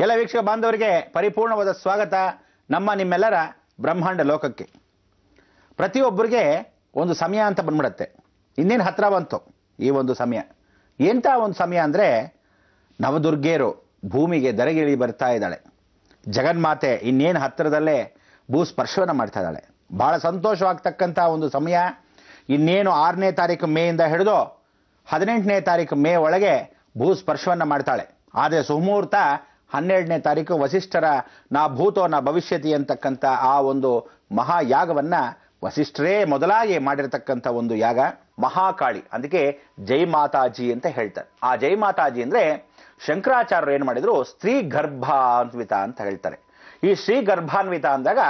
ಎಲ್ಲ ವೀಕ್ಷಕ ಬಾಂಧವರಿಗೆ ಪರಿಪೂರ್ಣವಾದ ಸ್ವಾಗತ ನಮ್ಮ ನಿಮ್ಮೆಲ್ಲರ ಬ್ರಹ್ಮಾಂಡ ಲೋಕಕ್ಕೆ. ಪ್ರತಿಯೊಬ್ಬರಿಗೆ ಒಂದು ಸಮಯ ಅಂತ ಬಂದ್ಬಿಡತ್ತೆ. ಇನ್ನೇನು ಹತ್ರ ಬಂತು ಈ ಒಂದು ಸಮಯ. ಎಂಥ ಒಂದು ಸಮಯ ಅಂದರೆ ನವದುರ್ಗೆಯರು ಭೂಮಿಗೆ ಧರೆಗಿಳಿ ಬರ್ತಾ ಇದ್ದಾಳೆ. ಜಗನ್ಮಾತೆ ಇನ್ನೇನು ಹತ್ತಿರದಲ್ಲೇ ಭೂಸ್ಪರ್ಶವನ್ನು ಮಾಡ್ತಾ ಇದ್ದಾಳೆ. ಬಹಳ ಸಂತೋಷವಾಗ್ತಕ್ಕಂಥ ಒಂದು ಸಮಯ. ಇನ್ನೇನು 6ನೇ ತಾರೀಕು ಮೇಯಿಂದ ಹಿಡಿದು 18ನೇ ತಾರೀಕು ಮೇ ಒಳಗೆ ಭೂಸ್ಪರ್ಶವನ್ನು ಮಾಡ್ತಾಳೆ. ಆದರೆ ಸುಮುಹೂರ್ತ 12ನೇ ತಾರೀಕು ವಸಿಷ್ಠರ ನಾ ಭೂತೋ ನಾ ಭವಿಷ್ಯತಿ ಅಂತಕ್ಕಂಥ ಆ ಒಂದು ಮಹಾಯಾಗವನ್ನ ವಸಿಷ್ಠರೇ ಮೊದಲಾಗಿ ಮಾಡಿರತಕ್ಕಂಥ ಒಂದು ಯಾಗ. ಮಹಾಕಾಳಿ, ಅದಕ್ಕೆ ಜೈ ಮಾತಾಜಿ ಅಂತ ಹೇಳ್ತಾರೆ. ಆ ಜೈ ಮಾತಾಜಿ ಅಂದ್ರೆ ಶಂಕರಾಚಾರ್ಯರು ಏನ್ ಮಾಡಿದ್ರು, ಸ್ತ್ರೀ ಗರ್ಭಾನ್ವಿತ ಅಂತ ಹೇಳ್ತಾರೆ. ಈ ಸ್ತ್ರೀ ಗರ್ಭಾನ್ವಿತ ಅಂದಾಗ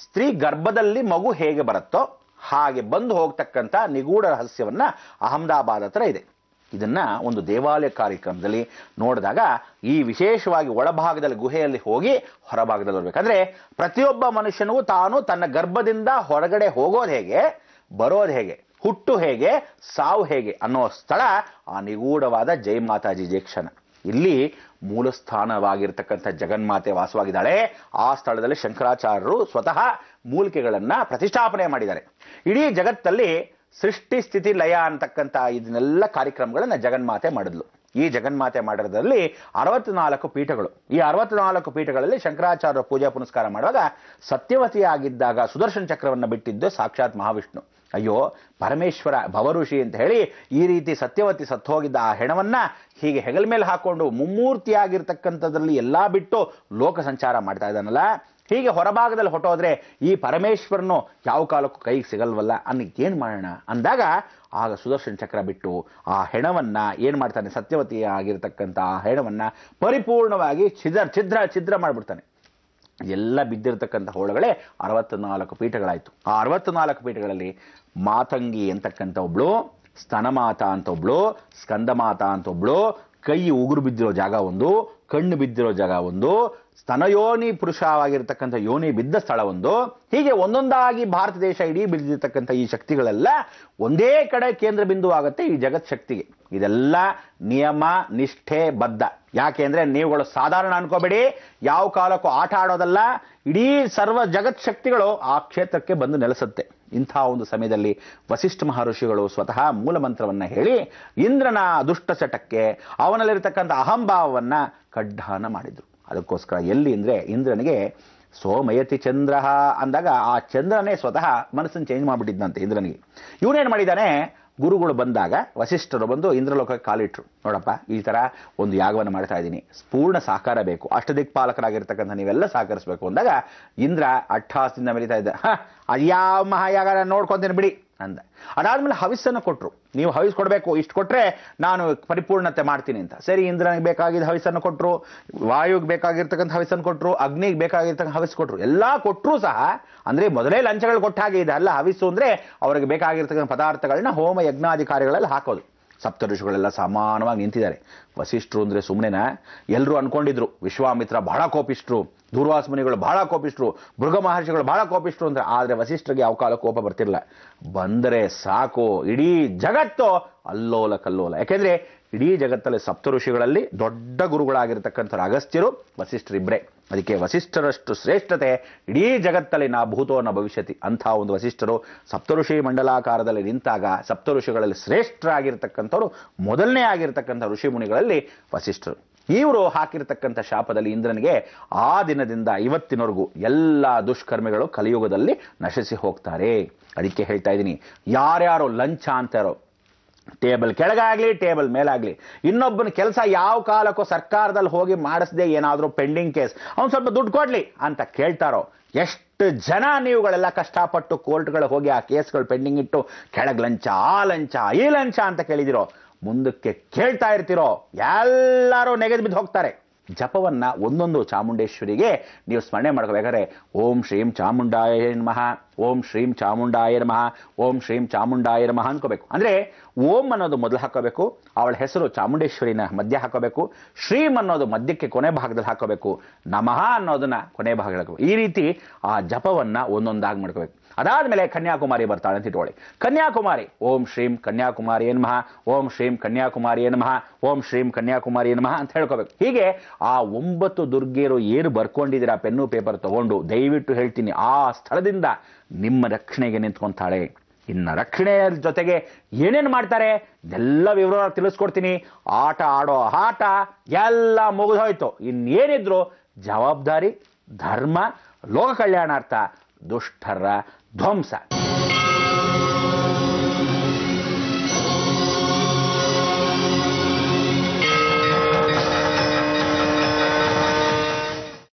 ಸ್ತ್ರೀ ಗರ್ಭದಲ್ಲಿ ಮಗು ಹೇಗೆ ಬರುತ್ತೋ ಹಾಗೆ ಬಂದು ಹೋಗ್ತಕ್ಕಂಥ ನಿಗೂಢ ರಹಸ್ಯವನ್ನ ಅಹಮದಾಬಾದ್ ಹತ್ರ ಇದೆ. ಇದನ್ನ ಒಂದು ದೇವಾಲಯ ಕಾರ್ಯಕ್ರಮದಲ್ಲಿ ನೋಡಿದಾಗ ಈ ವಿಶೇಷವಾಗಿ ಒಳಭಾಗದಲ್ಲಿ ಗುಹೆಯಲ್ಲಿ ಹೋಗಿ ಹೊರಭಾಗದಲ್ಲಿ ಬರಬೇಕಂದ್ರೆ ಪ್ರತಿಯೊಬ್ಬ ಮನುಷ್ಯನಿಗೂ ತಾನು ತನ್ನ ಗರ್ಭದಿಂದ ಹೊರಗಡೆ ಹೋಗೋದು ಹೇಗೆ, ಬರೋದು ಹೇಗೆ, ಹುಟ್ಟು ಹೇಗೆ, ಸಾವು ಹೇಗೆ ಅನ್ನೋ ಸ್ಥಳ ಆ ನಿಗೂಢವಾದ ಜೈ ಮಾತಾಜಿ ಜಂಕ್ಷನ್. ಇಲ್ಲಿ ಮೂಲ ಸ್ಥಾನವಾಗಿರ್ತಕ್ಕಂಥ ಜಗನ್ಮಾತೆ ವಾಸವಾಗಿದ್ದಾಳೆ. ಆ ಸ್ಥಳದಲ್ಲಿ ಶಂಕರಾಚಾರ್ಯರು ಸ್ವತಃ ಮೂಲಿಕೆಗಳನ್ನ ಪ್ರತಿಷ್ಠಾಪನೆ ಮಾಡಿದ್ದಾರೆ. ಇಡೀ ಜಗತ್ತಲ್ಲಿ ಸೃಷ್ಟಿ ಸ್ಥಿತಿ ಲಯ ಅಂತಕ್ಕಂಥ ಇದನ್ನೆಲ್ಲ ಕಾರ್ಯಕ್ರಮಗಳನ್ನ ಜಗನ್ಮಾತೆ ಮಾಡಿದ್ಲು. ಈ ಜಗನ್ಮಾತೆ ಮಾಡಿರೋದ್ರಲ್ಲಿ 64 ಪೀಠಗಳು. ಈ 64 ಪೀಠಗಳಲ್ಲಿ ಶಂಕರಾಚಾರ್ಯ ಪೂಜಾ ಪುನಸ್ಕಾರ ಮಾಡುವಾಗ ಸತ್ಯವತಿಯಾಗಿದ್ದಾಗ ಸುದರ್ಶನ ಚಕ್ರವನ್ನು ಬಿಟ್ಟಿದ್ದು ಸಾಕ್ಷಾತ್ ಮಹಾವಿಷ್ಣು. ಅಯ್ಯೋ ಪರಮೇಶ್ವರ ಭವಋಷಿ ಅಂತ ಹೇಳಿ ಈ ರೀತಿ ಸತ್ಯವತಿ ಸತ್ತೋಗಿದ್ದ ಆ ಹೆಣವನ್ನ ಹೀಗೆ ಹೆಗಲ ಮೇಲೆ ಹಾಕೊಂಡು ಮುಮ್ಮೂರ್ತಿಯಾಗಿರ್ತಕ್ಕಂಥದ್ರಲ್ಲಿ ಎಲ್ಲಾ ಬಿಟ್ಟು ಲೋಕ ಸಂಚಾರ ಮಾಡ್ತಾ ಇದ್ದಾನಲ್ಲ, ಹೀಗೆ ಹೊರಭಾಗದಲ್ಲಿ ಹೊಟ್ಟೋದ್ರೆ ಈ ಪರಮೇಶ್ವರನು ಯಾವ ಕಾಲಕ್ಕೂ ಕೈಗೆ ಸಿಗಲ್ವಲ್ಲ, ಅನ್ನಕ್ಕೆ ಏನ್ ಮಾಡೋಣ ಅಂದಾಗ ಆಗ ಸುದರ್ಶನ ಚಕ್ರ ಬಿಟ್ಟು ಆ ಹೆಣವನ್ನ ಏನ್ ಮಾಡ್ತಾನೆ, ಸತ್ಯವತಿ ಆಗಿರ್ತಕ್ಕಂಥ ಆ ಹೆಣವನ್ನ ಪರಿಪೂರ್ಣವಾಗಿ ಛಿದ್ರ ಮಾಡ್ಬಿಡ್ತಾನೆ. ಎಲ್ಲ ಬಿದ್ದಿರತಕ್ಕಂಥ ಹೋಳಗಳೇ 64 ಪೀಠಗಳಾಯ್ತು. ಆ 64 ಪೀಠಗಳಲ್ಲಿ ಮಾತಂಗಿ ಅಂತಕ್ಕಂಥ ಒಬ್ಳು, ಸ್ತನಮಾತ ಅಂತ ಒಬ್ಳು, ಸ್ಕಂದಮಾತ ಅಂತ ಒಬ್ಳು, ಕೈ ಉಗುರು ಬಿದ್ದಿರೋ ಜಾಗ ಒಂದು, ಕಣ್ಣು ಬಿದ್ದಿರೋ ಜಾಗ ಒಂದು, ಸ್ತನಯೋನಿ ಪುರುಷವಾಗಿರ್ತಕ್ಕಂಥ ಯೋನಿ ಬಿದ್ದ ಸ್ಥಳ ಒಂದು, ಹೀಗೆ ಒಂದೊಂದಾಗಿ ಭಾರತ ದೇಶ ಇಡೀ ಬಿದ್ದಿರ್ತಕ್ಕಂಥ ಈ ಶಕ್ತಿಗಳೆಲ್ಲ ಒಂದೇ ಕಡೆ ಕೇಂದ್ರ ಬಿಂದು ಆಗುತ್ತೆ ಈ ಜಗತ್ ಶಕ್ತಿಗೆ. ಇದೆಲ್ಲ ನಿಯಮ ನಿಷ್ಠೆ ಬದ್ಧ. ಯಾಕೆ ಅಂದ್ರೆ ನೀವುಗಳು ಸಾಧಾರಣ ಅನ್ಕೋಬೇಡಿ, ಯಾವ ಕಾಲಕ್ಕೂ ಆಟ ಆಡೋದಲ್ಲ. ಇಡೀ ಸರ್ವ ಜಗತ್ ಶಕ್ತಿಗಳು ಆ ಕ್ಷೇತ್ರಕ್ಕೆ ಬಂದು ನೆಲೆಸುತ್ತೆ. ಇಂಥ ಒಂದು ಸಮಯದಲ್ಲಿ ವಸಿಷ್ಠ ಮಹರ್ಷಿಗಳು ಸ್ವತಃ ಮೂಲ ಮಂತ್ರವನ್ನ ಹೇಳಿ ಇಂದ್ರನ ದುಷ್ಟ ಚಟಕ್ಕೆ ಅವನಲ್ಲಿರ್ತಕ್ಕಂಥ ಅಹಂಭಾವವನ್ನ ಕಡ್ಡಾನ ಮಾಡಿದ್ರು. ಅದಕ್ಕೋಸ್ಕರ ಎಲ್ಲಿ ಅಂದ್ರೆ ಇಂದ್ರನಿಗೆ ಸೋಮಯತಿ ಚಂದ್ರ ಅಂದಾಗ ಆ ಚಂದ್ರನೇ ಸ್ವತಃ ಮನಸ್ಸನ್ನು ಚೇಂಜ್ ಮಾಡಿಬಿಟ್ಟಿದ್ದಂತೆ ಇಂದ್ರನಿಗೆ. ಇವನೇನ್ ಮಾಡಿದ್ದಾನೆ, ಗುರುಗಳು ಬಂದಾಗ ವಸಿಷ್ಠರು ಬಂದು ಇಂದ್ರಲೋಕಕ್ಕೆ ಕಾಲಿಟ್ರು. ನೋಡಪ್ಪ, ಈ ತರ ಒಂದು ಯಾಗವನ್ನು ಮಾಡ್ತಾ ಇದ್ದೀನಿ, ಪೂರ್ಣ ಸಹಕಾರ ಬೇಕು, ಅಷ್ಟದಿಕ್ಪಾಲಕರಾಗಿರ್ತಕ್ಕಂಥ ನೀವೆಲ್ಲ ಸಹಕರಿಸಬೇಕು ಅಂದಾಗ ಇಂದ್ರ ಅಟ್ಟಹಾಸದಿಂದ ಮೆರಿತಾ ಇದ್ದ. ಅದ್ಯಾವ ಮಹಾಯಾಗ ನೋಡ್ಕೊಂತೀನಿ ಬಿಡಿ ಅಂದ. ಅದಾದ್ಮೇಲೆ ಹವಿಸ್ಸನ್ನು ಕೊಟ್ರು. ನೀವು ಹವಿಸ್ ಕೊಡಬೇಕು, ಇಷ್ಟು ಕೊಟ್ರೆ ನಾನು ಪರಿಪೂರ್ಣತೆ ಮಾಡ್ತೀನಿ ಅಂತ. ಸರಿ, ಇಂದ್ರನಿಗೆ ಬೇಕಾಗಿದ್ದ ಹವಿಸ್ಸನ್ನು ಕೊಟ್ರು, ವಾಯುಗೆ ಬೇಕಾಗಿರ್ತಕ್ಕಂಥ ಹವಿಸ್ಸನ್ನು ಕೊಟ್ರು, ಅಗ್ನಿಗೆ ಬೇಕಾಗಿರ್ತಕ್ಕಂಥ ಹವಿಸ್ ಕೊಟ್ರು. ಎಲ್ಲಾ ಕೊಟ್ಟರು ಸಹ ಅಂದ್ರೆ ಮೊದಲೇ ಲಂಚಗಳು ಕೊಟ್ಟ ಹಾಗೆ ಇದೆ ಅಲ್ಲ. ಹವಿಸ್ಸು ಅಂದ್ರೆ ಅವರಿಗೆ ಬೇಕಾಗಿರ್ತಕ್ಕಂಥ ಪದಾರ್ಥಗಳನ್ನ ಹೋಮ ಯಜ್ಞಾಧಿಕಾರಿಗಳಲ್ಲಿ ಹಾಕೋದು. ಸಪ್ತ ಋಷಿಗಳೆಲ್ಲ ಸಮಾನವಾಗಿ ನಿಂತಿದ್ದಾರೆ. ವಸಿಷ್ಠರು ಅಂದ್ರೆ ಸುಮ್ಮನೆನಾ? ಎಲ್ಲರೂ ಅನ್ಕೊಂಡಿದ್ರು ವಿಶ್ವಾಮಿತ್ರ ಬಹಳ ಕೋಪಿಷ್ಟ್ರು, ದೂರ್ವಾಸ ಮುನಿಗಳು ಬಹಳ ಕೋಪಿಷ್ಟ್ರು, ಭೃಗ ಮಹರ್ಷಿಗಳು ಬಹಳ ಕೋಪಿಷ್ಟ್ರು ಅಂತ. ಆದ್ರೆ ವಸಿಷ್ಠರಿಗೆ ಯಾವ ಕಾಲ ಕೋಪ ಬರ್ತಿರಲಿಲ್ಲ. ಬಂದರೆ ಸಾಕು ಇಡೀ ಜಗತ್ತು ಅಲ್ಲೋಲ ಕಲ್ಲೋಲ. ಯಾಕೆಂದ್ರೆ ಇಡೀ ಜಗತ್ತಲ್ಲಿ ಸಪ್ತ ಋಷಿಗಳಲ್ಲಿ ದೊಡ್ಡ ಗುರುಗಳಾಗಿರ್ತಕ್ಕಂಥವ್ರು ಅಗಸ್ತ್ಯರು, ವಸಿಷ್ಠರಿಬ್ಬರೇ. ಅದಕ್ಕೆ ವಸಿಷ್ಠರಷ್ಟು ಶ್ರೇಷ್ಠತೆ ಇಡೀ ಜಗತ್ತಲ್ಲಿ ನಾ ಭೂತೋ ನ ಭವಿಷ್ಯತಿ. ಅಂಥ ಒಂದು ವಸಿಷ್ಠರು ಸಪ್ತಋಷಿ ಮಂಡಲಾಕಾರದಲ್ಲಿ ನಿಂತಾಗ ಸಪ್ತ ಋಷಿಗಳಲ್ಲಿ ಶ್ರೇಷ್ಠರಾಗಿರ್ತಕ್ಕಂಥವ್ರು ಮೊದಲನೇ ಆಗಿರ್ತಕ್ಕಂಥ ಋಷಿ ಮುನಿಗಳಲ್ಲಿ ವಸಿಷ್ಠರು. ಇವರು ಹಾಕಿರ್ತಕ್ಕಂಥ ಶಾಪದಲ್ಲಿ ಇಂದ್ರನಿಗೆ ಆ ದಿನದಿಂದ ಇವತ್ತಿನವರೆಗೂ ಎಲ್ಲ ದುಷ್ಕರ್ಮಿಗಳು ಕಲಿಯುಗದಲ್ಲಿ ನಶಿಸಿ ಹೋಗ್ತಾರೆ. ಅದಕ್ಕೆ ಹೇಳ್ತಾ ಇದ್ದೀನಿ, ಯಾರ್ಯಾರು ಲಂಚ ಅಂತಾರೋ, ಟೇಬಲ್ ಕೆಳಗಾಗ್ಲಿ ಟೇಬಲ್ ಮೇಲಾಗ್ಲಿ, ಇನ್ನೊಬ್ಬನ ಕೆಲಸ ಯಾವ ಕಾಲಕ್ಕೂ ಸರ್ಕಾರದಲ್ಲಿ ಹೋಗಿ ಮಾಡಿಸದೆ ಏನಾದ್ರೂ ಪೆಂಡಿಂಗ್ ಕೇಸ್ ಅವ್ನು ಸ್ವಲ್ಪ ದುಡ್ಡು ಕೊಡ್ಲಿ ಅಂತ ಕೇಳ್ತಾರೋ, ಎಷ್ಟು ಜನ ನೀವುಗಳೆಲ್ಲ ಕಷ್ಟಪಟ್ಟು ಕೋರ್ಟ್ಗಳು ಹೋಗಿ ಆ ಕೇಸ್ಗಳು ಪೆಂಡಿಂಗ್ ಇಟ್ಟು ಕೆಳಗ್ ಲಂಚ, ಆ ಲಂಚ, ಈ ಲಂಚ ಅಂತ ಕೇಳಿದಿರೋ, ಮುಂದಕ್ಕೆ ಕೇಳ್ತಾ ಇರ್ತಿರೋ, ಎಲ್ಲರೂ ನೆಗೆದು ಬಿದ್ದು ಹೋಗ್ತಾರೆ. ಜಪವನ್ನ ಒಂದೊಂದು ಚಾಮುಂಡೇಶ್ವರಿಗೆ ನೀವು ಸ್ಮರಣೆ ಮಾಡ್ಕೋಬೇಕಾದ್ರೆ ಓಂ ಶ್ರೀಂ ಚಾಮುಂಡಾಯ ನಮಃ, ಓಂ ಶ್ರೀಂ ಚಾಮುಂಡಾಯ ನಮಃ, ಓಂ ಶ್ರೀಂ ಚಾಮುಂಡಾಯ ನಮಃ ಅನ್ಕೋಬೇಕು. ಅಂದ್ರೆ ಓಂ ಅನ್ನೋದು ಮೊದಲು ಹಾಕೋಬೇಕು, ಅವಳ ಹೆಸರು ಚಾಮುಂಡೇಶ್ವರಿನ ಮಧ್ಯ ಹಾಕೋಬೇಕು, ಶ್ರೀಂ ಅನ್ನೋದು ಮಧ್ಯಕ್ಕೆ ಕೊನೆ ಭಾಗದಲ್ಲಿ ಹಾಕೋಬೇಕು, ನಮಃ ಅನ್ನೋದನ್ನ ಕೊನೆ ಭಾಗದಲ್ಲಿ ಹಾಕೋಬೇಕು. ಈ ರೀತಿ ಆ ಜಪವನ್ನ ಒಂದೊಂದಾಗಿ ಮಾಡ್ಕೋಬೇಕು. ಅದಾದ್ಮೇಲೆ ಕನ್ಯಾಕುಮಾರಿ ಬರ್ತಾಳೆ ಅಂತ ಇಟ್ಕೊಳ್ಳಿ. ಕನ್ಯಾಕುಮಾರಿ ಓಂ ಶ್ರೀಂ ಕನ್ಯಾಕುಮಾರಿ ನಮಃ, ಓಂ ಶ್ರೀಂ ಕನ್ಯಾಕುಮಾರಿ ನಮಃ, ಓಂ ಶ್ರೀಂ ಕನ್ಯಾಕುಮಾರಿ ನಮಃ ಅಂತ ಹೇಳ್ಕೋಬೇಕು. ಹೀಗೆ ಆ 9 ದುರ್ಗೆಯರು ಏನು ಬರ್ಕೊಂಡಿದ್ದೀರಾ ಪೆನ್ನು ಪೇಪರ್ ತಗೊಂಡು ದಯವಿಟ್ಟು ಹೇಳ್ತೀನಿ, ಆ ಸ್ಥಳದಿಂದ ನಿಮ್ಮ ರಕ್ಷಣೆಗೆ ನಿಂತ್ಕೊಂತಾಳೆ. ಇನ್ನು ರಕ್ಷಣೆ ಜೊತೆಗೆ ಏನೇನು ಮಾಡ್ತಾರೆ ಎಲ್ಲ ವಿವರ ತಿಳಿಸ್ಕೊಡ್ತೀನಿ. ಆಟ ಆಡೋ ಆಟ ಎಲ್ಲ ಮುಗಿದೋಯ್ತು. ಇನ್ನೇನಿದ್ರು ಜವಾಬ್ದಾರಿ, ಧರ್ಮ, ಲೋಕ ಕಲ್ಯಾಣಾರ್ಥ, ದುಷ್ಟರ ಧ್ವಂಸ.